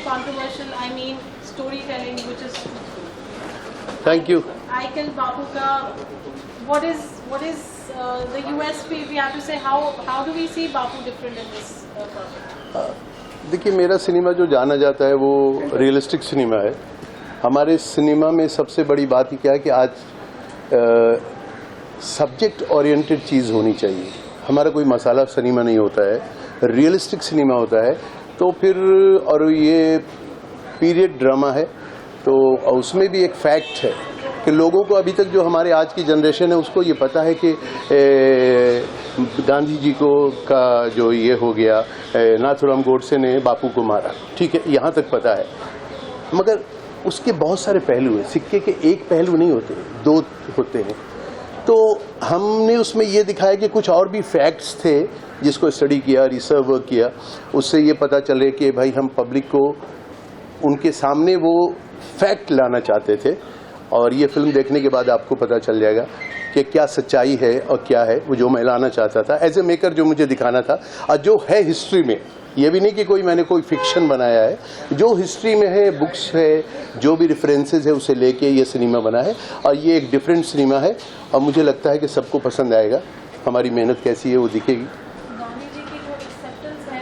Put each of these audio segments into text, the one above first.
controversial. I mean, storytelling, which is. Thank you. Icon Bapu ka. What is the USP? We have to say how do we see Bapu different in this project? देखिए, मेरा cinema जो जाना जाता है वो realistic cinema है। हमारे cinema में सबसे बड़ी बात ही क्या है कि आज सब्जेक्ट ओरिएंटेड चीज़ होनी चाहिए। हमारा कोई मसाला सिनेमा नहीं होता है, रियलिस्टिक सिनेमा होता है। तो फिर और ये पीरियड ड्रामा है, तो उसमें भी एक फैक्ट है कि लोगों को अभी तक जो हमारे आज की जनरेशन है उसको ये पता है कि गांधी जी को का जो ये हो गया, नाथूराम गोडसे ने बापू को मारा, ठीक है, यहाँ तक पता है। मगर उसके बहुत सारे पहलू हैं। सिक्के के एक पहलू नहीं होते, दो होते हैं। तो हमने उसमें ये दिखाया कि कुछ और भी फैक्ट्स थे जिसको स्टडी किया, रिसर्च वर्क किया, उससे ये पता चले कि भाई हम पब्लिक को उनके सामने वो फैक्ट लाना चाहते थे। और ये फिल्म देखने के बाद आपको पता चल जाएगा कि क्या सच्चाई है और क्या है वो जो मैं लाना चाहता था एज ए मेकर, जो मुझे दिखाना था। और जो है हिस्ट्री में, ये भी नहीं कि मैंने कोई फिक्शन बनाया है, जो हिस्ट्री में है, बुक्स है, जो भी रेफरेंसेस है उसे लेके ये सिनेमा बना है। और ये एक डिफरेंट सिनेमा है और मुझे लगता है कि सबको पसंद आएगा। हमारी मेहनत कैसी है वो दिखेगी। गांधी जी की जो एक्सेप्टेंस है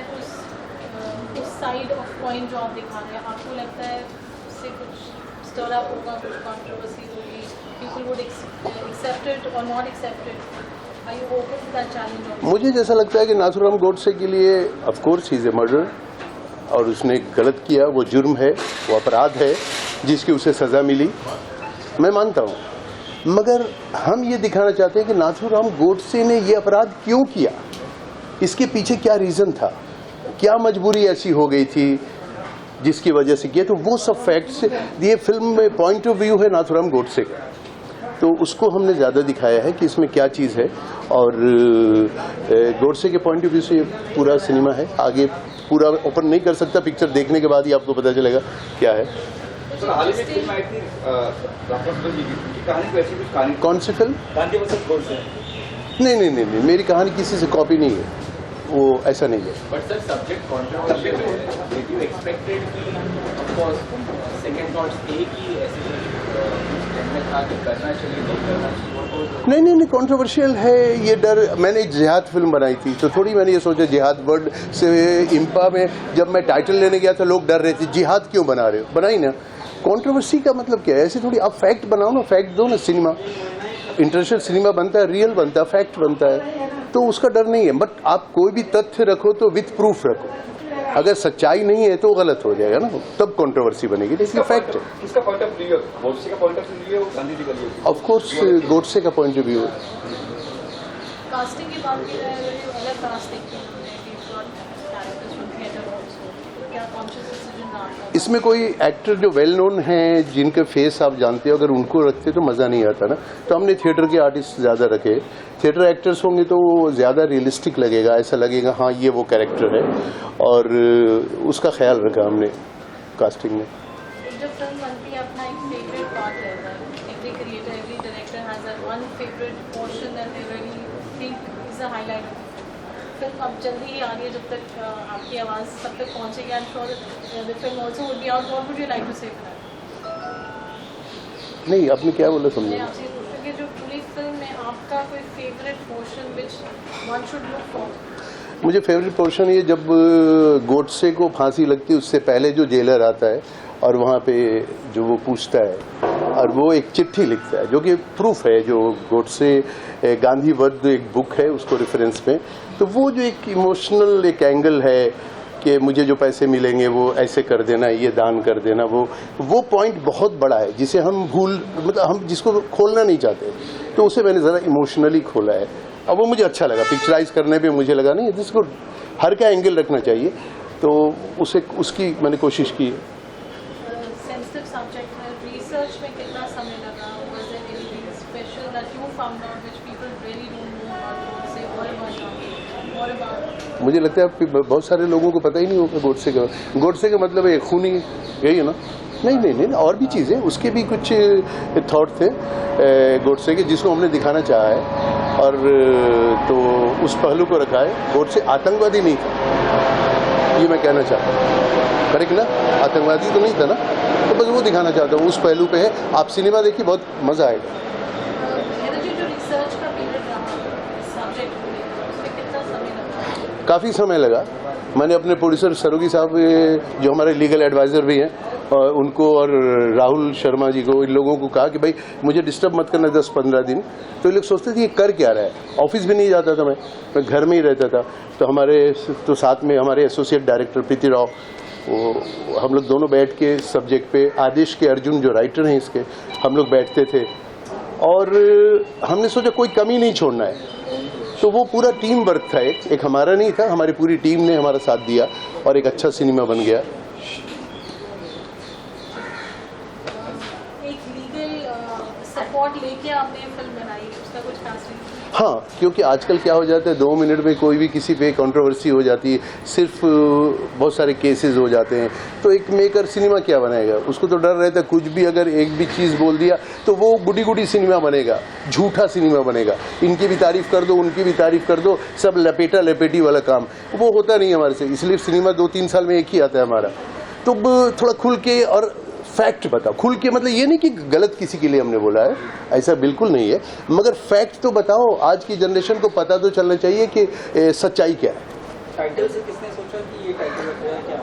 उस साइड ऑफ पॉइंट जो आप दिखा रहे हैं, आपको लगता है उससे कुछ स्टर अप होगा, कुछ कंट्रोवर्सी होगी, पीपल वुड एक्सेप्ट इट और not accept it? Are you open to that challenge? मुझे जैसा लगता है कि नाथूराम गोडसे के लिए of course he is a murder और उसने गलत किया, वो जुर्म है, वो अपराध है जिसकी उसे सज़ा मिली, मैं मानता हूँ। मगर हम ये दिखाना चाहते हैं कि नाथूराम गोडसे ने ये अपराध क्यों किया, इसके पीछे क्या रीज़न था, क्या मजबूरी ऐसी हो गई थी जिसकी वजह से किया। तो वो सब फैक्ट्स ये फिल्म में पॉइंट ऑफ व्यू है नाथूराम गोडसे का, तो उसको हमने ज़्यादा दिखाया है कि इसमें क्या चीज़ है। और गोडसे के पॉइंट ऑफ व्यू से ये पूरा सिनेमा है। आगे पूरा ओपन नहीं कर सकता, पिक्चर देखने के बाद ही आपको पता चलेगा क्या है। कौन सी फिल्म? नहीं, मेरी कहानी किसी से कॉपी नहीं है, वो ऐसा नहीं है। बट सर, सब्जेक्ट कंट्रोवर्शियल है। डिड यू एक्सपेक्टेड कि ऑफ कोर्स सेकंड थॉट्स एक ही ऐसे करना चाहिए, नहीं करना चाहिए? नहीं, कंट्रोवर्शियल है ये डर। मैंने एक जिहाद फिल्म बनाई थी, तो थोड़ी मैंने ये सोचा जिहाद वर्ड से इंपा में जब मैं टाइटल लेने गया था लोग डर रहे थे, जिहाद क्यों बना रहे हो, बनाई ना। कंट्रोवर्सी का मतलब क्या है? ऐसे थोड़ी आप फैक्ट बनाओ ना, फैक्ट दो ना। सिनेमा इंटरनेशनल सिनेमा बनता है, रियल बनता है, फैक्ट बनता है, तो उसका डर नहीं है। बट आप कोई भी तथ्य रखो तो विथ प्रूफ रखो। अगर सच्चाई नहीं है तो गलत हो जाएगा ना, तब कंट्रोवर्सी बनेगी। इसलिए फैक्ट है। किसका पॉइंट ऑफ व्यू है? गोडसे का पॉइंट ऑफ व्यू है, गांधी जी का व्यू है? ऑफ कोर्स गोडसे का पॉइंट ऑफ व्यू है। कास्टिंग की बात की जाए, अलग कास्टिंग की कैरेक्टर्स फ्रॉम थिएटर आल्सो, क्या कॉन्शियस डिसीजन था आपका? इसमें कोई एक्टर जो वेल नोन हैं, जिनके फेस आप जानते हो, अगर उनको रखते तो मज़ा नहीं आता ना। तो हमने थिएटर के आर्टिस्ट ज़्यादा रखे। थिएटर एक्टर्स होंगे तो ज़्यादा रियलिस्टिक लगेगा, ऐसा लगेगा हाँ ये वो कैरेक्टर है, और उसका ख्याल रखा हमने कास्टिंग में। जब फिल्म बनती है अपना एक फेवरेट पार्ट रहता है, every creator, every director has that one favourite portion that they really think is a highlight of film. अब जल्दी ही आ रही है, जब तक आपकी आवाज़ सब तक पहुँचेगी, I am sure the film also would be out. What would you like to say for that? नहीं, आपने क्या बोला समझे? मैं आपसे पूछूं कि जो पूरी फिल्म में आपका कोई favourite portion which one should look for? मुझे फेवरेट पोर्शन ये जब गोडसे को फांसी लगती है उससे पहले जो जेलर आता है और वहाँ पे जो वो पूछता है और वो एक चिट्ठी लिखता है जो कि प्रूफ है, जो गोडसे गांधी वध एक बुक है उसको रेफरेंस में। तो वो जो एक इमोशनल एक एंगल है कि मुझे जो पैसे मिलेंगे वो ऐसे कर देना, ये दान कर देना, वो पॉइंट बहुत बड़ा है जिसे हम मतलब हम जिसको खोलना नहीं चाहते, तो उसे मैंने ज़रा इमोशनली खोला है। अब वो मुझे अच्छा लगा, पिक्चराइज करने पे मुझे लगा नहीं जिसको हर का एंगल रखना चाहिए, तो उसे उसकी मैंने कोशिश की है। सेंसिटिव सब्जेक्ट है, रिसर्च में कितना समय लगा? Was there anything special that you found out which people really don't know about, से और अबाउट? मुझे लगता है कि बहुत सारे लोगों को पता ही नहीं होगा गोडसे का मतलब है खूनी, यही है ना? नहीं, और भी चीज़ें, उसके भी कुछ थॉट थे गोडसे के जिसको हमने दिखाना चाहा है, और तो उस पहलू को रखा है। गोडसे आतंकवादी नहीं था। ये मैं कहना चाहता हूँ। करेक्ट ना, आतंकवादी तो नहीं था ना, तो बस वो दिखाना चाहता हूँ, उस पहलू पे है। आप सिनेमा देखिए, बहुत मज़ा आएगा। जो रिसर्च का पीरियड रहा सब्जेक्ट को लेकर, उसमें कितना समय लगा? काफ़ी समय लगा। मैंने अपने प्रोड्यूसर सरोगी साहब, जो हमारे लीगल एडवाइज़र भी हैं, और उनको और राहुल शर्मा जी को, इन लोगों को कहा कि भाई मुझे डिस्टर्ब मत करना 10-15 दिन। तो ये लोग सोचते थे ये कर क्या रहा है। ऑफिस भी नहीं जाता था मैं घर में ही रहता था। तो साथ में हमारे एसोसिएट डायरेक्टर प्रीति राव, वो हम लोग दोनों बैठ के सब्जेक्ट पे, आदेश के अर्जुन जो राइटर हैं इसके, हम लोग बैठते थे और हमने सोचा कोई कमी नहीं छोड़ना है। तो वो पूरा टीम वर्क था, एक हमारा नहीं था, हमारी पूरी टीम ने हमारा साथ दिया और एक अच्छा सिनेमा बन गया। एक लीगल सपोर्ट लेके आपने फिल्म बनाई, उसका कुछ खास रीजन? हाँ, क्योंकि आजकल क्या हो जाता है, 2 मिनट में कोई भी किसी पे कंट्रोवर्सी हो जाती है, सिर्फ बहुत सारे केसेस हो जाते हैं। तो एक मेकर सिनेमा क्या बनाएगा, उसको तो डर रहता है कुछ भी अगर एक भी चीज़ बोल दिया तो वो गुडी गुडी सिनेमा बनेगा, झूठा सिनेमा बनेगा। इनकी भी तारीफ कर दो, उनकी भी तारीफ कर दो, सब लपेटा लपेटी वाला काम, वो होता नहीं हमारे से। इसलिए सिनेमा 2-3 साल में एक ही आता है हमारा। तो थोड़ा खुल के और फैक्ट बताओ, खुल के, मतलब ये नहीं कि गलत किसी के लिए हमने बोला है, ऐसा बिल्कुल नहीं है, मगर फैक्ट तो बताओ। आज की जनरेशन को पता तो चलना चाहिए कि सच्चाई क्या है। टाइटल से किसने सोचा कि ये टाइटल रखा है, क्या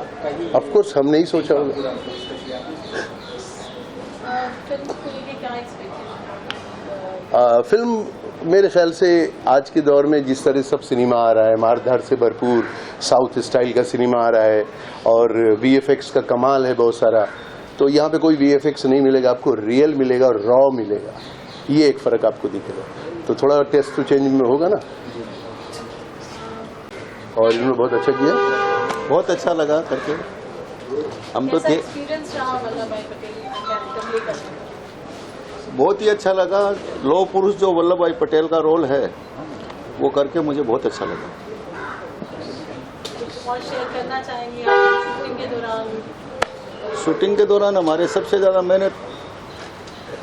ऑफ कोर्स हमने ही सोचा होगा। फिल्म को लेके क्या एक्सपेक्टेशन? फिल्म मेरे ख्याल से आज के दौर में जिस तरह सब सिनेमा आ रहा है, मारधार से भरपूर साउथ स्टाइल का सिनेमा आ रहा है और VFX का कमाल है बहुत सारा, तो यहाँ पे कोई VFX नहीं मिलेगा आपको, रियल मिलेगा और रॉ मिलेगा। ये एक फ़र्क आपको दिखेगा। तो थोड़ा टेस्ट तो चेंज में होगा ना। और इन्होंने बहुत अच्छा किया, बहुत अच्छा लगा करके। हम तो थे, एक्सपीरियंस रहा वल्लभ भाई पटेल कैरेक्टर प्ले करने का? बहुत ही अच्छा लगा। लौह पुरुष जो वल्लभ भाई पटेल का रोल है वो करके मुझे बहुत अच्छा लगा। और शेयर करना चाहेंगे आप शूटिंग के दौरान? शूटिंग के दौरान हमारे सबसे ज़्यादा मेहनत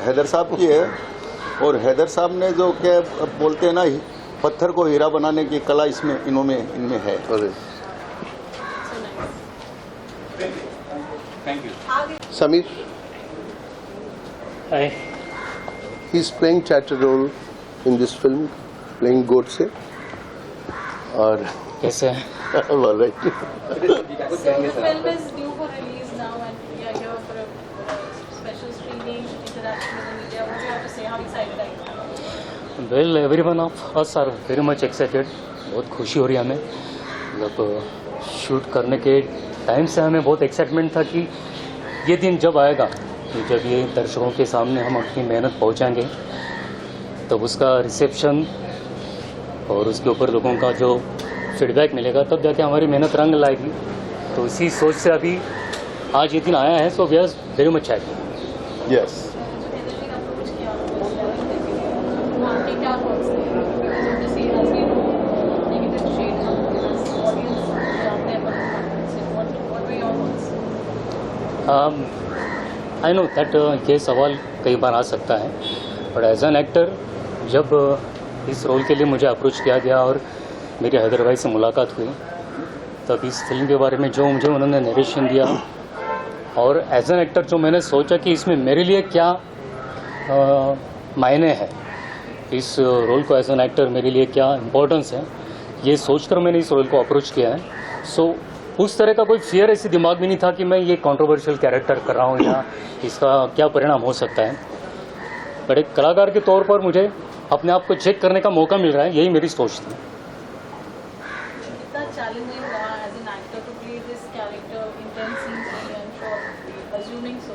हैदर साहब की है, और हैदर साहब ने जो क्या बोलते हैं ना, पत्थर को हीरा बनाने की कला इनमें है। Thank you. Sameer, Hi. he is playing character role in this film, playing Godse. और कैसे हैं? all right. So the film is due for release now and we are here for a special screening, interaction with the media. What do you have to say? How excited are you? Well, everyone of us are very much excited. बहुत खुशी हो रही है हमें। मतलब shoot करने के time से हमें बहुत एक्साइटमेंट था कि ये दिन जब आएगा, कि जब ये दर्शकों के सामने हम अपनी मेहनत पहुंचाएंगे, तब उसका रिसेप्शन और उसके ऊपर लोगों का जो फीडबैक मिलेगा, तब जाके हमारी मेहनत रंग लाएगी। तो इसी सोच से अभी आज ये दिन आया है। So we are very much happy. Yes. Energy का approach किया आपके क्या thoughts हैं? Because obviously as we know, negative shade as audience जानते हैं पर what were your thoughts? I know that ये सवाल कई बार आ सकता है, बट एज एन एक्टर जब इस रोल के लिए मुझे अप्रोच किया गया और मेरी हैदर भाई से मुलाकात हुई, तब इस फिल्म के बारे में जो मुझे उन्होंने नरेशन दिया और एज एन एक्टर जो मैंने सोचा कि इसमें मेरे लिए क्या मायने है, इस रोल को एज एन एक्टर मेरे लिए क्या इम्पोर्टेंस है, ये सोचकर मैंने इस रोल को अप्रोच किया है। सो उस तरह का कोई फियर ऐसे दिमाग में नहीं था कि मैं ये कंट्रोवर्शियल कैरेक्टर कर रहा हूँ या इसका क्या परिणाम हो सकता है। बट एक कलाकार के तौर पर मुझे अपने आप को चेक करने का मौका मिल रहा है, यही मेरी सोच थी। कितना चैलेंजिंग रहा as an actor to play this character, intense scenes and for assuming so?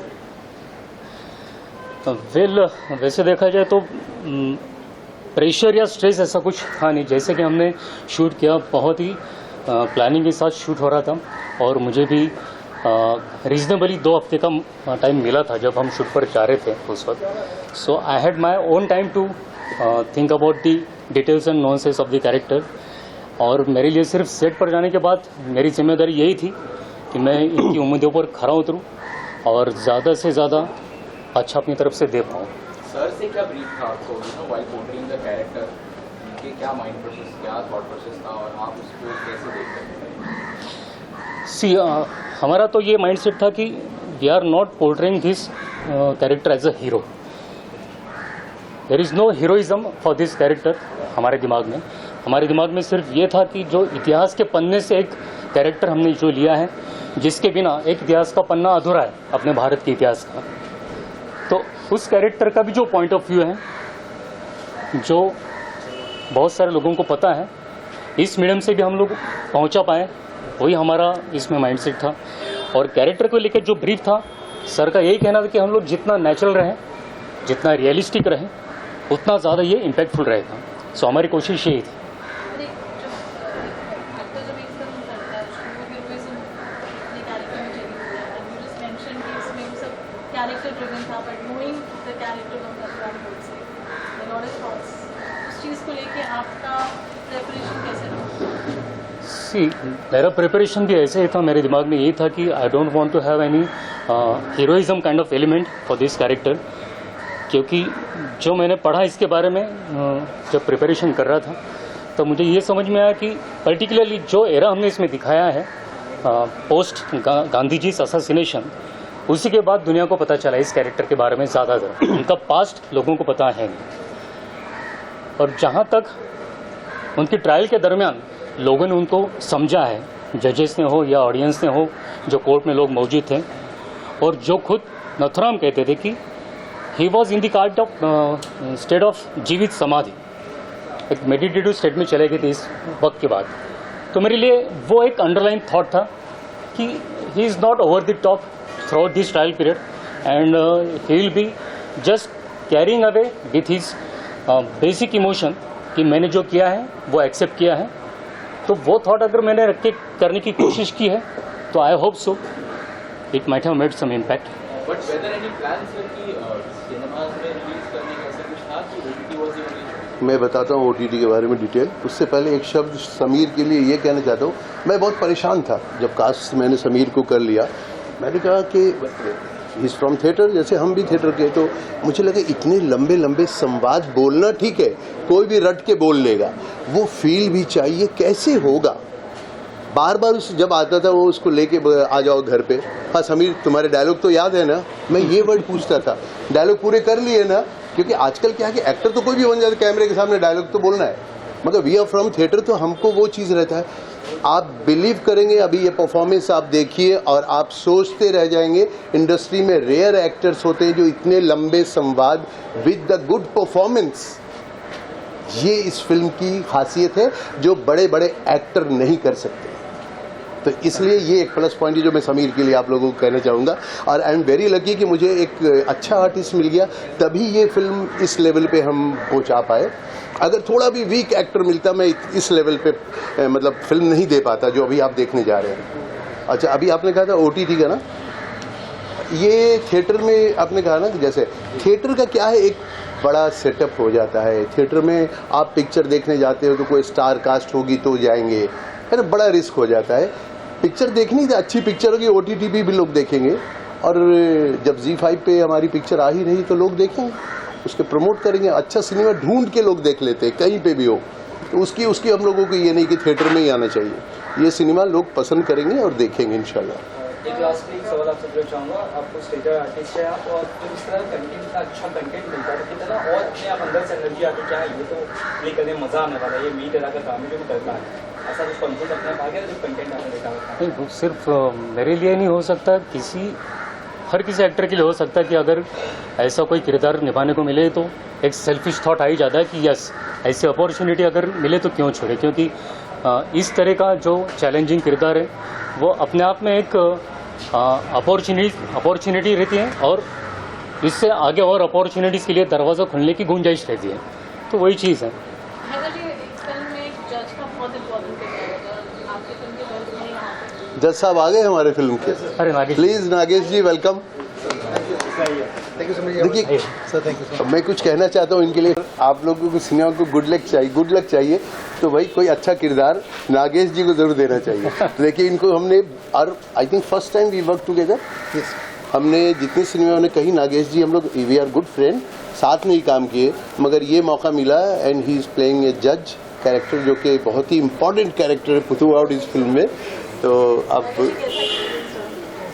Well, वैसे देखा जाए तो प्रेशर या स्ट्रेस ऐसा कुछ था नहीं। जैसे कि हमने शूट किया, बहुत ही प्लानिंग के साथ शूट हो रहा था और मुझे भी रीजनेबली 2 हफ्ते का टाइम मिला था जब हम शूट पर जा रहे थे उस वक्त। So I had my own time to think about the details and nuances of the character. और मेरे लिए सिर्फ सेट पर जाने के बाद मेरी जिम्मेदारी यही थी कि मैं इनकी उम्मीदों पर खरा उतरूँ और ज़्यादा से ज़्यादा अच्छा अपनी तरफ से दे पाऊँ। सर से क्या ब्रीफ था आपको, व्हाइल पोर्ट्रेइंग द कैरेक्टर, उनके क्या माइंड प्रोसेस, क्या थॉट प्रोसेस था और आप उसको कैसे देख सकते हैं? सी हमारा तो ये माइंडसेट था कि we are not portraying this character as a hero. There is no heroism for this character. हमारे दिमाग में सिर्फ ये था कि जो इतिहास के पन्ने से एक कैरेक्टर हमने जो लिया है, जिसके बिना एक इतिहास का पन्ना अधूरा है अपने भारत के इतिहास का. तो उस कैरेक्टर का भी जो पॉइंट ऑफ व्यू है, जो बहुत सारे लोगों को पता है, इस मीडियम से भी हम लोग पहुंचा पाए, वही हमारा इसमें माइंडसेट था. और कैरेक्टर को लेकर जो ब्रीफ था, सर का यही कहना था कि हम लोग जितना नेचुरल रहें, जितना रियलिस्टिक रहें, उतना ज़्यादा ये इम्पैक्टफुल रहेगा. सो हमारी कोशिश यही थी. कैरेक्टर ड्रिवन था, but knowing the character of that would say the lot of thoughts, उस चीज़ को लेके आपका प्रिपरेशन कैसे रहा? सी मेरा प्रिपरेशन भी ऐसे ही था. मेरे दिमाग में यही था कि I don't want to have any heroism kind of element for this character. क्योंकि जो मैंने पढ़ा इसके बारे में जब प्रिपरेशन कर रहा था, तो मुझे ये समझ में आया कि पर्टिकुलरली जो एरा हमने इसमें दिखाया है पोस्ट गांधी जी असैसिनेशन, उसी के बाद दुनिया को पता चला इस कैरेक्टर के बारे में ज़्यादातर. उनका पास्ट लोगों को पता है नहीं. और जहाँ तक उनकी ट्रायल के दरमियान लोगों ने उनको समझा है, जजेस ने हो या ऑडियंस ने हो, जो कोर्ट में लोग मौजूद थे, और जो खुद नथुराम कहते थे कि he was in the kind of state of जीवित समाधि, एक मेडिटेटिव स्टेट में चले गए थे इस वक्त के बाद. तो मेरे लिए वो एक अंडरलाइन थॉट था कि he is not over the top throughout this trial period, and he will be just carrying away with his basic emotion कि मैंने जो किया है वो एक्सेप्ट किया है. तो वो थॉट अगर मैंने रख के करने की कोशिश की है, तो I hope so it might have made some impact. But whether any plans है कि सिनेमाज में रिलीज करने का ऐसा कुछ था कि ओटीटी वाज द ओनली? मैं बताता हूँ OTT के बारे में डिटेल. उससे पहले एक शब्द समीर के लिए ये कहना चाहता हूँ. मैं बहुत परेशान था जब कास्ट मैंने समीर को कर लिया. मैंने कहा कि ही इज़ फ्रॉम थिएटर, जैसे हम भी थिएटर के, तो मुझे लगा इतने लंबे लंबे संवाद बोलना ठीक है, कोई भी रट के बोल लेगा, वो फील भी चाहिए. कैसे होगा? बार बार उस जब आता था वो उसको लेके आ जाओ घर पे, हाँ समीर तुम्हारे डायलॉग तो याद है ना, मैं ये वर्ड पूछता था. डायलॉग पूरे कर लिए ना? क्योंकि आजकल क्या है कि एक्टर तो कोई भी बन जाता है, कैमरे के सामने डायलॉग तो बोलना है, मगर वी आर फ्रॉम थिएटर, तो हमको वो चीज़ रहता है. आप बिलीव करेंगे, अभी ये परफॉर्मेंस आप देखिए और आप सोचते रह जाएंगे. इंडस्ट्री में रेयर एक्टर्स होते हैं जो इतने लंबे संवाद विद द गुड परफॉर्मेंस, ये इस फिल्म की खासियत है जो बड़े बड़े एक्टर नहीं कर सकते. तो इसलिए ये एक प्लस पॉइंट है जो मैं समीर के लिए आप लोगों को कहना चाहूँगा. और आई एम वेरी लकी कि मुझे एक अच्छा आर्टिस्ट मिल गया, तभी ये फिल्म इस लेवल पे हम पहुँचा पाए. अगर थोड़ा भी वीक एक्टर मिलता, मैं इस लेवल पे मतलब फिल्म नहीं दे पाता जो अभी आप देखने जा रहे हैं. अच्छा, अभी आपने कहा था OTT का ना, ये थिएटर में आपने कहा ना कि जैसे थिएटर का क्या है, एक बड़ा सेटअप हो जाता है. थिएटर में आप पिक्चर देखने जाते हो तो कोई स्टार कास्ट होगी तो जाएंगे, है ना, बड़ा रिस्क हो जाता है. पिक्चर देखनी थी, अच्छी पिक्चर होगी, OTT भी लोग देखेंगे. और जब ZEE5 पे हमारी पिक्चर आ ही रही तो लोग देखेंगे, उसके प्रमोट करेंगे. अच्छा सिनेमा ढूंढ के लोग देख लेते हैं कहीं पे भी हो, तो उसकी हम लोगों को ये नहीं कि थिएटर में ही आना चाहिए. ये सिनेमा लोग पसंद करेंगे और देखेंगे इंशाल्लाह. एक लास्ट में एक सवाल आपसे पूछना चाहूँगा. आपको स्टेज आर्टिस्ट है आप, और तो इस तरह कंटेंट का अच्छा कंटेंट मिलता है, कितना और अपने आप अंदर से एनर्जी आती क्या है, ये तो प्ले करने में मज़ा आने वाला है. ये मी तरह का काम है जो करता है, ऐसा कुछ कॉन्फिडेंस अपने आप आ गया जो कंटेंट आपने देखा होता है? सिर्फ मेरे लिए नहीं हो सकता, हर किसी एक्टर के लिए हो सकता है कि अगर ऐसा कोई किरदार निभाने को मिले तो एक सेल्फिश थॉट आ ही जाता है कि यस, ऐसी अपॉर्चुनिटी अगर मिले तो क्यों छोड़े. क्योंकि इस तरह का जो चैलेंजिंग किरदार है वो अपने आप में एक अपॉर्चुनिटी रहती है, और इससे आगे और अपॉर्चुनिटीज़ के लिए दरवाज़ा खुलने की गुंजाइश रहती है. तो वही चीज़ है. जज साहब आ गए हमारे फिल्म के. अरे नागेश, प्लीज नागेश जी वेलकम. देखिए मैं कुछ कहना चाहता हूँ इनके लिए. आप लोगों को सिनेमा को गुड लक चाहिए, तो भाई कोई अच्छा किरदार नागेश जी को जरूर देना चाहिए. देखिए इनको हमने, और I think first time we work together. हमने जितने सिनेमा ने कही, नागेश जी हम लोग वी आर गुड फ्रेंड, साथ में ही काम किए, मगर ये मौका मिला and he is playing a जज कैरेक्टर जो कि बहुत ही इंपॉर्टेंट कैरेक्टर है थ्रू आउट इस फिल्म में. तो अब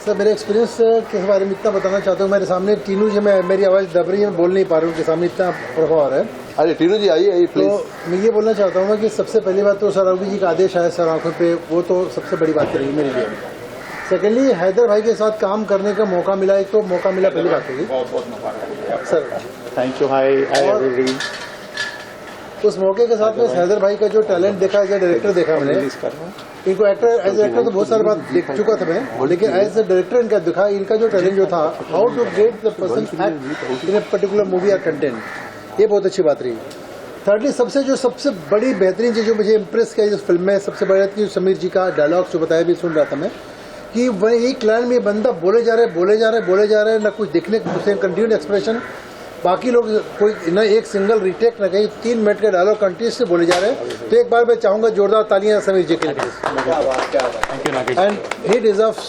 सर मेरे एक्सपीरियंस के बारे में इतना बताना चाहता हूँ, मेरे सामने टीनू जी, मैं मेरी आवाज़ दब रही है, मैं बोल नहीं पा रहा हूँ, उनके सामने इतना प्रभाव आ रहा है। अरे टीनू जी आइए तो प्लीज। मैं ये बोलना चाहता हूँ कि सबसे पहली बात तो सर रघु जी का आदेश आया सर आंखों पे, वो तो सबसे बड़ी बात रही मेरे लिए। सेकेंडली हैदर भाई के साथ काम करने का मौका मिला, एक तो मौका मिला, पहली बात होगी बहुत बहुत मुबारक सर। Thank you. हाय और उस मौके के साथ में हैदर भाई का जो टैलेंट देखा, एज ए डायरेक्टर देखा मैंने इनको, एक्टर एज ए एक्टर तो बहुत सारी बात देख चुका था मैं, लेकिन एज ए डायरेक्टर इनका दिखा, इनका जो टैलेंट जो था, how to get the person act in a particular movie और कंटेंट, ये बहुत अच्छी बात रही। थर्डली सबसे बड़ी बेहतरीन चीज जो मुझे इम्प्रेस किया इस फिल्म में, सबसे बड़ी बात की समीर जी का डायलॉग जो बताया भी सुन रहा था मैं, कि वह एक लाइन में बंदा बोले जा रहे ना कुछ दिखने को, कंटिन्यूड एक्सप्रेशन, बाकी लोग कोई न एक सिंगल रिटेक न कहीं 3 मिनट के डायलॉग कंटिन्यूस से बोले जा रहे हैं। तो एक बार मैं चाहूंगा जोरदार तालियां समीर जी के लिए, एंड ही डिजर्व्स।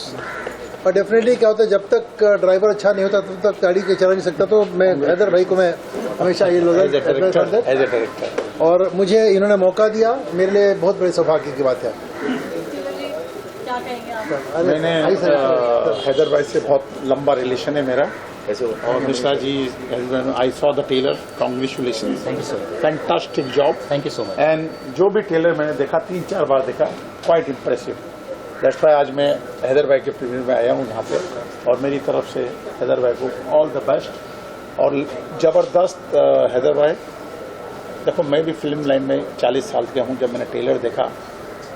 और डेफिनेटली क्या होता है, जब तक ड्राइवर अच्छा नहीं होता तब तक गाड़ी के चला नहीं सकता, तो मैं हैदर भाई को मैं हमेशा ये लोग, और मुझे इन्होंने मौका दिया, मेरे लिए बहुत बड़े सौभाग्य की बात है। क्या कहेंगे आप? मैंने हैदर भाई से बहुत लंबा रिलेशन है मेरा, और Mishra ji, I saw the trailer, congratulation, thank you sir, fantastic job, thank you so much. And जो भी टेलर मैंने देखा 3-4 बार देखा, क्वाइट इम्प्रेसिव। दैट्स व्हाई आज मैं हैदर भाई के प्रीमियर में आया हूँ यहाँ पे, और मेरी तरफ से हैदर भाई को ऑल द बेस्ट। और जबरदस्त हैदर भाई, देखो मैं भी फिल्म लाइन में 40 साल का हूँ, जब मैंने टेलर देखा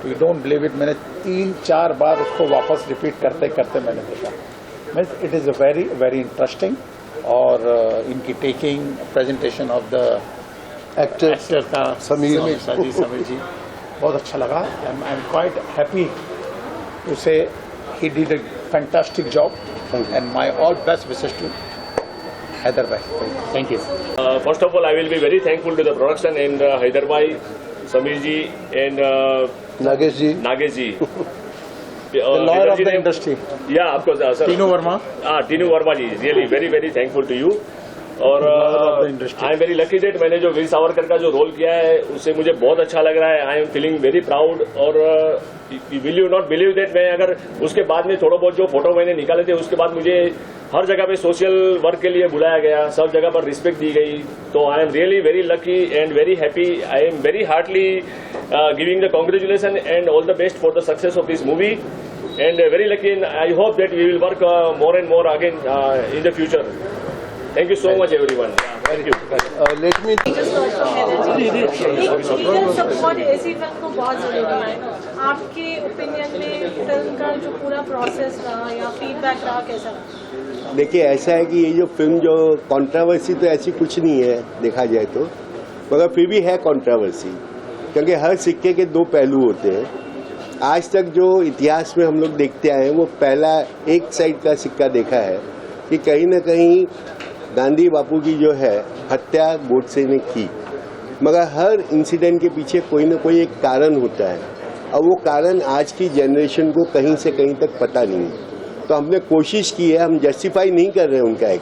तो यू डोंट बिलीव इट, मैंने 3-4 बार उसको वापस रिपीट करते करते मैंने देखा। It is very very interesting, और इनकी taking presentation of the actor का समीर जी बहुत अच्छा लगा। I am quite happy to say he did a fantastic job, and my all best wishes to Haider भाई। Thank you. First of all, I will be very thankful to the production and Hyder Bhai, Sameer ji and Nagesh ji The lawyer of the industry. Yeah, of course, sir. Tinu Verma. Tinu Verma ji, really very very thankful to you. और I am very lucky that, मैंने जो वीर सावरकर का जो role किया है उससे मुझे बहुत अच्छा लग रहा है। I am feeling very proud. और will you not believe that, मैं अगर उसके बाद में थोड़ा बहुत जो फोटो मैंने निकाले थे, उसके बाद मुझे हर जगह पे सोशल वर्क के लिए बुलाया गया, सब जगह पर रिस्पेक्ट दी गई। तो I am really very lucky and very happy. I am very heartly giving the congratulation and all the best for the success of this movie, and very lucky, and I hope that we will work more and more again in the future. Thank you so much everyone. Thank you. Let me support ऐसी film को बहुत जरूरी है। आपके opinion में film का जो पूरा प्रोसेस रहा या फीडबैक रहा, कैसा रहा? देखिए, ऐसा है कि ये जो फिल्म जो कंट्रोवर्सी तो ऐसी कुछ नहीं है देखा जाए तो, मगर फिर भी है कंट्रोवर्सी, क्योंकि हर सिक्के के 2 पहलू होते हैं। आज तक जो इतिहास में हम लोग देखते आए हैं, वो पहला एक साइड का सिक्का देखा है कि कहीं न कहीं गांधी बापू की जो है हत्या गोडसे ने की, मगर हर इंसिडेंट के पीछे कोई न कोई एक कारण होता है, और वो कारण आज की जनरेशन को कहीं से कहीं तक पता नहीं है। तो हमने कोशिश की है, हम जस्टिफाई नहीं कर रहे हैं उनका एक,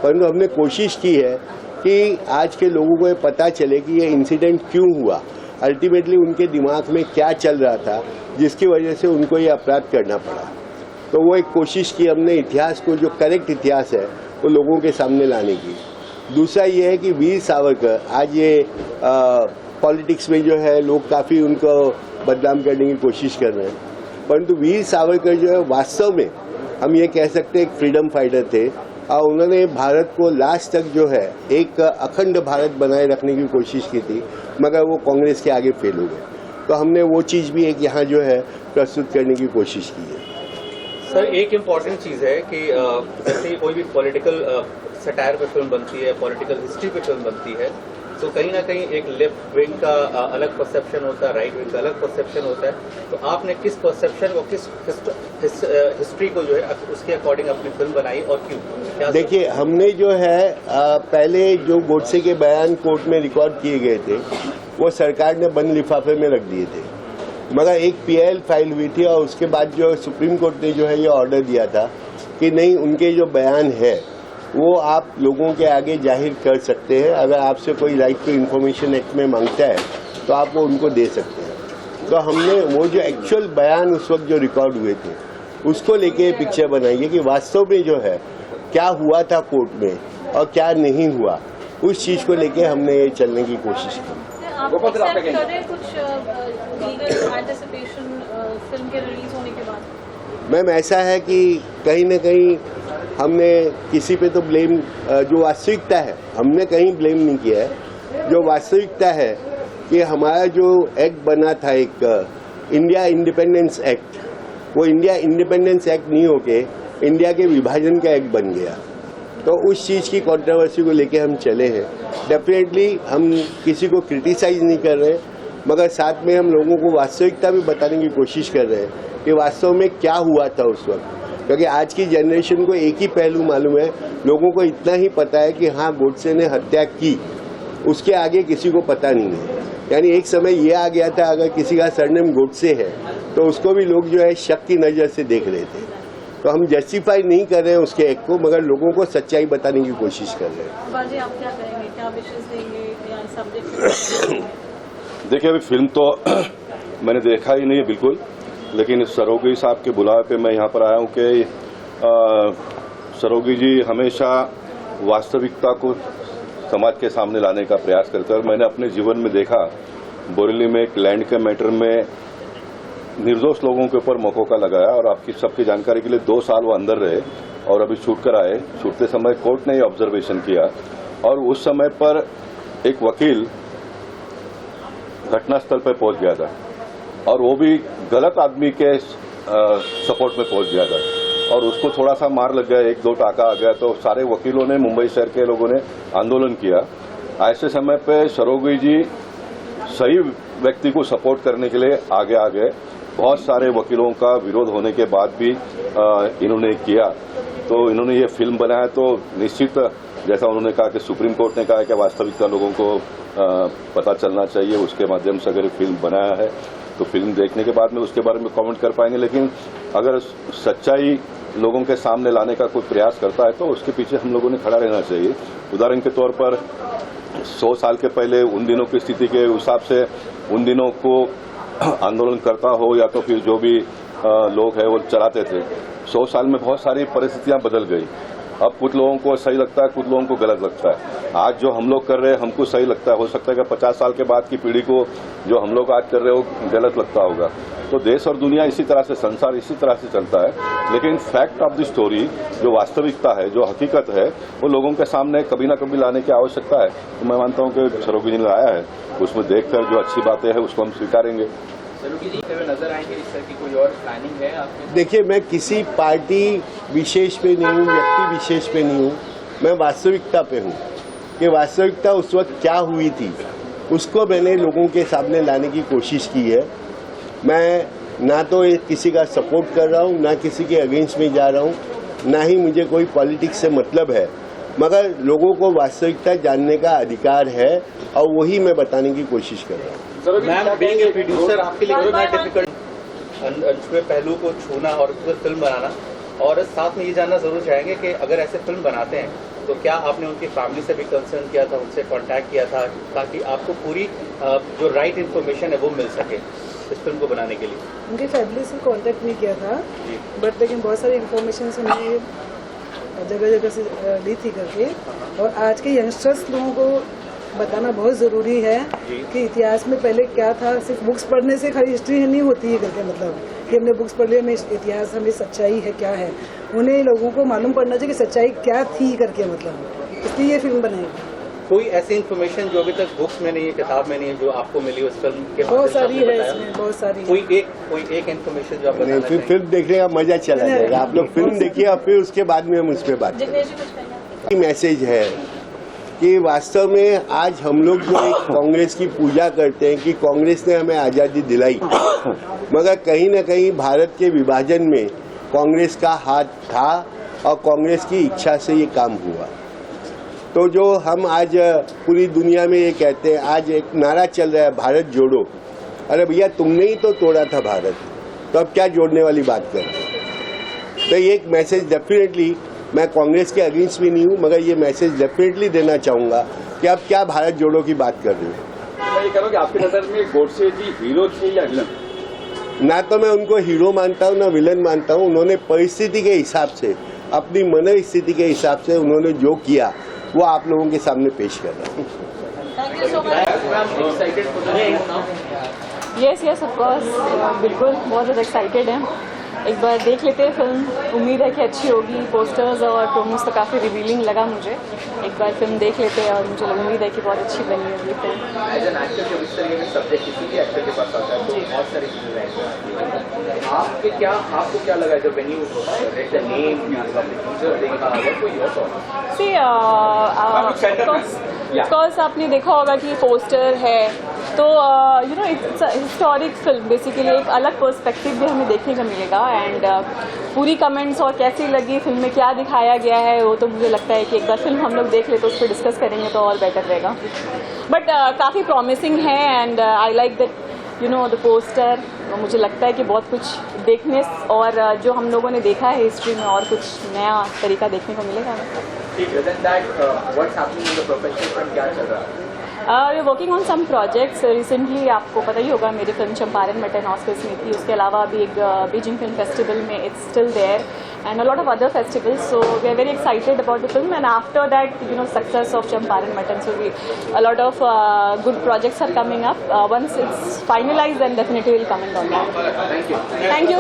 परंतु हमने कोशिश की है कि आज के लोगों को ये पता चले कि ये इंसिडेंट क्यों हुआ, अल्टीमेटली उनके दिमाग में क्या चल रहा था जिसकी वजह से उनको ये अपराध करना पड़ा। तो वो एक कोशिश की हमने, इतिहास को जो करेक्ट इतिहास है वो लोगों के सामने लाने की। दूसरा ये है कि वीर सावरकर, आज ये पॉलिटिक्स में जो है लोग काफ़ी उनको बदनाम करने की कोशिश कर रहे हैं, परंतु वीर सावरकर जो है वास्तव में हम ये कह सकते हैं एक फ्रीडम फाइटर थे, और उन्होंने भारत को लास्ट तक जो है एक अखंड भारत बनाए रखने की कोशिश की थी, मगर वो कांग्रेस के आगे फेल हो गए। तो हमने वो चीज़ भी एक यहाँ जो है प्रस्तुत करने की कोशिश की है। सर, एक इम्पॉर्टेंट चीज़ है कि जैसे कोई भी पॉलिटिकल सटायर पे फिल्म बनती है, पॉलिटिकल हिस्ट्री पे फिल्म बनती है, तो कहीं ना कहीं एक लेफ्ट विंग का अलग परसेप्शन होता है, राइट विंग का अलग परसेप्शन होता है। तो आपने किस परसेप्शन को, किस हिस्ट्री को जो है उसके अकॉर्डिंग अपनी फिल्म बनाई और क्यों? देखिए, हमने जो है पहले जो गोडसे के बयान कोर्ट में रिकॉर्ड किए गए थे वो सरकार ने बंद लिफाफे में रख दिए थे, मगर एक PIL फाइल हुई थी, और उसके बाद जो सुप्रीम कोर्ट ने जो है ये ऑर्डर दिया था कि नहीं, उनके जो बयान है वो आप लोगों के आगे जाहिर कर सकते हैं। अगर आपसे कोई राइट टू इन्फॉर्मेशन एक्ट में मांगता है तो आप वो उनको दे सकते हैं। तो हमने वो जो एक्चुअल बयान उस वक्त जो रिकॉर्ड हुए थे उसको लेके पिक्चर बनाई है कि वास्तव में जो है क्या हुआ था कोर्ट में और क्या नहीं हुआ, उस चीज़ को लेके हमने ये चलने की कोशिश की। आप एक्सेप्ट करें कुछ लीगल एंटिसिपेशन फिल्म के रिलीज होने के बाद? मैम ऐसा है कि कहीं ना कहीं हमने किसी पे तो ब्लेम, जो वास्तविकता है हमने कहीं ब्लेम नहीं किया है। जो वास्तविकता है कि हमारा जो एक्ट बना था एक इंडिया इंडिपेंडेंस एक्ट, वो इंडिया इंडिपेंडेंस एक्ट नहीं होके इंडिया के विभाजन का एक्ट बन गया। तो उस चीज़ की कंट्रोवर्सी को लेके हम चले हैं। डेफिनेटली हम किसी को क्रिटिसाइज नहीं कर रहे, मगर साथ में हम लोगों को वास्तविकता भी बताने की कोशिश कर रहे हैं कि वास्तव में क्या हुआ था उस वक्त। क्योंकि आज की जनरेशन को एक ही पहलू मालूम है, लोगों को इतना ही पता है कि हाँ गोडसे ने हत्या की, उसके आगे किसी को पता नहीं है। यानी एक समय ये आ गया था अगर किसी का सरनेम गोडसे है तो उसको भी लोग जो है शक की नज़र से देख रहे थे। तो हम जस्टिफाई नहीं कर रहे हैं उसके एक्ट को, मगर लोगों को सच्चाई बताने की कोशिश कर रहे हैं। बाजी, आप क्या कहेंगे, क्या विशेष देंगे या सब्जेक्ट? देखिए, अभी फिल्म तो मैंने देखा ही नहीं है बिल्कुल, लेकिन सरोगी साहब के बुलावे पे मैं यहाँ पर आया हूँ कि सरोगी जी हमेशा वास्तविकता को समाज के सामने लाने का प्रयास करते हैं। और मैंने अपने जीवन में देखा, बोरेली में एक लैंड के मैटर में निर्दोष लोगों के ऊपर मौका लगाया, और आपकी सबकी जानकारी के लिए 2 साल वो अंदर रहे और अभी छूट कर आए। छूटते समय कोर्ट ने ये ऑब्जर्वेशन किया, और उस समय पर एक वकील घटनास्थल पर पहुंच गया था, और वो भी गलत आदमी के सपोर्ट में पहुंच गया था, और उसको थोड़ा सा मार लग गया, 1-2 टाका आ गया। तो सारे वकीलों ने, मुंबई शहर के लोगों ने आंदोलन किया। ऐसे समय पे सरोगी जी सही व्यक्ति को सपोर्ट करने के लिए आगे आ गए। बहुत सारे वकीलों का विरोध होने के बाद भी इन्होंने किया। तो इन्होंने ये फिल्म बनाया, तो निश्चित जैसा उन्होंने कहा कि सुप्रीम कोर्ट ने कहा कि वास्तविकता लोगों को पता चलना चाहिए, उसके माध्यम से अगर फिल्म बनाया है तो फिल्म देखने के बाद में उसके बारे में कमेंट कर पाएंगे। लेकिन अगर सच्चाई लोगों के सामने लाने का कोई प्रयास करता है तो उसके पीछे हम लोगों ने खड़ा रहना चाहिए। उदाहरण के तौर पर 100 साल के पहले उन दिनों की स्थिति के हिसाब से उन दिनों को आंदोलन करता हो या तो फिर जो भी लोग हैं वो चलाते थे। 100 साल में बहुत सारी परिस्थितियां बदल गई। अब कुछ लोगों को सही लगता है, कुछ लोगों को गलत लगता है। आज जो हम लोग कर रहे हैं हमको सही लगता है, हो सकता है कि 50 साल के बाद की पीढ़ी को जो हम लोग आज कर रहे हो गलत लगता होगा। तो देश और दुनिया इसी तरह से, संसार इसी तरह से चलता है। लेकिन फैक्ट ऑफ द स्टोरी, जो वास्तविकता है, जो हकीकत है, वो लोगों के सामने कभी ना कभी लाने की आवश्यकता है। तो मैं मानता हूँ कि सरोगी जी ने लाया है, उसमें देखकर जो अच्छी बातें हैं उसको हम स्वीकारेंगे। नजर आएंगे इस तरह की कोई और प्लानिंग है आपकी? देखिए, मैं किसी पार्टी विशेष पे नहीं हूँ, व्यक्ति विशेष पे नहीं हूँ, मैं वास्तविकता पे हूँ कि वास्तविकता उस वक्त क्या हुई थी, उसको मैंने लोगों के सामने लाने की कोशिश की है। मैं ना तो किसी का सपोर्ट कर रहा हूँ, ना किसी के अगेंस्ट में जा रहा हूँ, ना ही मुझे कोई पॉलिटिक्स से मतलब है, मगर लोगों को वास्तविकता जानने का अधिकार है और वही मैं बताने की कोशिश कर रहा हूँ। मैम, बीइंग ए प्रोड्यूसर आपके लिए कितना डिफिकल्ट अनछुए पहलू को छूना और फिल्म बनाना, और साथ में ये जानना जरूर चाहेंगे कि अगर ऐसे फिल्म बनाते हैं तो क्या आपने उनकी फैमिली से भी कंसर्न किया था, उनसे कांटेक्ट किया था ताकि आपको पूरी जो राइट इन्फॉर्मेशन है वो मिल सके इस फिल्म को बनाने के लिए? उनकी फैमिली से कांटेक्ट नहीं किया था, बट लेकिन बहुत सारी इन्फॉर्मेशन हमने जगह जगह से ली थी करके। और आज के यंगस्टर्स लोगों को बताना बहुत ज़रूरी है कि इतिहास में पहले क्या था। सिर्फ बुक्स पढ़ने से खाली हिस्ट्री नहीं होती है करके, मतलब कि हमने बुक्स पढ़ लिया, हमें इतिहास, हमें सच्चाई है क्या है, उन्हें लोगों को मालूम पड़ना चाहिए कि सच्चाई क्या थी करके, मतलब इसलिए ये फिल्म बनाई। कोई ऐसी इन्फॉर्मेशन जो अभी तक बुक्स में नहीं है, किताब में नहीं है, जो आपको मिली उस फिल्म के? बहुत सारी है इसमें, बहुत सारी। कोई एक इन्फॉर्मेशन जो आप बताना फिर फिल्म देखने का मजा चला जाएगा। आप लोग फिल्म देखिए और फिर उसके बाद में हम उस पर बात करेंगे। मैसेज है कि वास्तव में आज हम लोग जो एक कांग्रेस की पूजा करते हैं कि कांग्रेस ने हमें आज़ादी दिलाई, मगर कहीं न कहीं भारत के विभाजन में कांग्रेस का हाथ था और कांग्रेस की इच्छा से ये काम हुआ। तो जो हम आज पूरी दुनिया में ये कहते हैं, आज एक नारा चल रहा है भारत जोड़ो। अरे भैया, तुमने ही तो तोड़ा था भारत, तो अब क्या जोड़ने वाली बात कर रहे हैं? तो ये एक मैसेज डेफिनेटली, मैं कांग्रेस के अगेंस्ट भी नहीं हूँ, मगर ये मैसेज डेफिनेटली देना चाहूँगा कि अब क्या भारत जोड़ो की बात कर रहे हो। मैं ये कह रहा हूँ कि आपकी नज़र में गोडसे जी हीरो थे या विलन? ना तो मैं उनको हीरो मानता हूँ ना विलन मानता हूँ। उन्होंने परिस्थिति के हिसाब से, अपनी मन स्थिति के हिसाब से उन्होंने जो किया वो आप लोगों के सामने पेश कर रहा हूँ। Thank you so much. Yes of course, बिल्कुल बहुत ज़्यादा एक्साइटेड हैं। एक बार देख लेते हैं फिल्म, उम्मीद है कि अच्छी होगी। पोस्टर्स और प्रोमोस तो काफ़ी रिवीलिंग लगा मुझे। एक बार फिल्म देख लेते हैं और मुझे उम्मीद है कि बहुत अच्छी बनी होगी फिल्म। एज एन एक्टर जब इस तरीके का सब्जेक्ट किसी भी एक्टर के पास आता है तो बहुत सारी चीजें रहती हैं। आपको क्या लगा जब वेन्यू रेड द नेम देखा ऑफकोर्स आपने देखा होगा कि पोस्टर है तो you know it's historic film. Basically एक अलग पर्सपेक्टिव भी हमें देखने को मिलेगा एंड पूरी कमेंट्स और कैसी लगी फिल्म में क्या दिखाया गया है वो तो मुझे लगता है कि एक बार फिल्म हम लोग देख ले तो उस पर डिस्कस करेंगे तो और बेटर रहेगा। बट काफ़ी प्रॉमिसिंग है and I like that you know the poster. मुझे लगता है कि बहुत कुछ देखने और जो हम लोगों ने देखा है हिस्ट्री में और कुछ नया तरीका देखने को मिलेगा। We working on some projects. Recently आपको पता ही होगा मेरी फिल्म चंपारण में 10 ऑस्कर्स में थी। उसके अलावा अभी एक बीजिंग फिल्म फेस्टिवल में it's still there and a lot of other festivals. So we are very excited about the film and after that you know success of Champaran mutton so we a lot of good projects are coming up. Once it's finalised then definitely will comment on that. Thank you.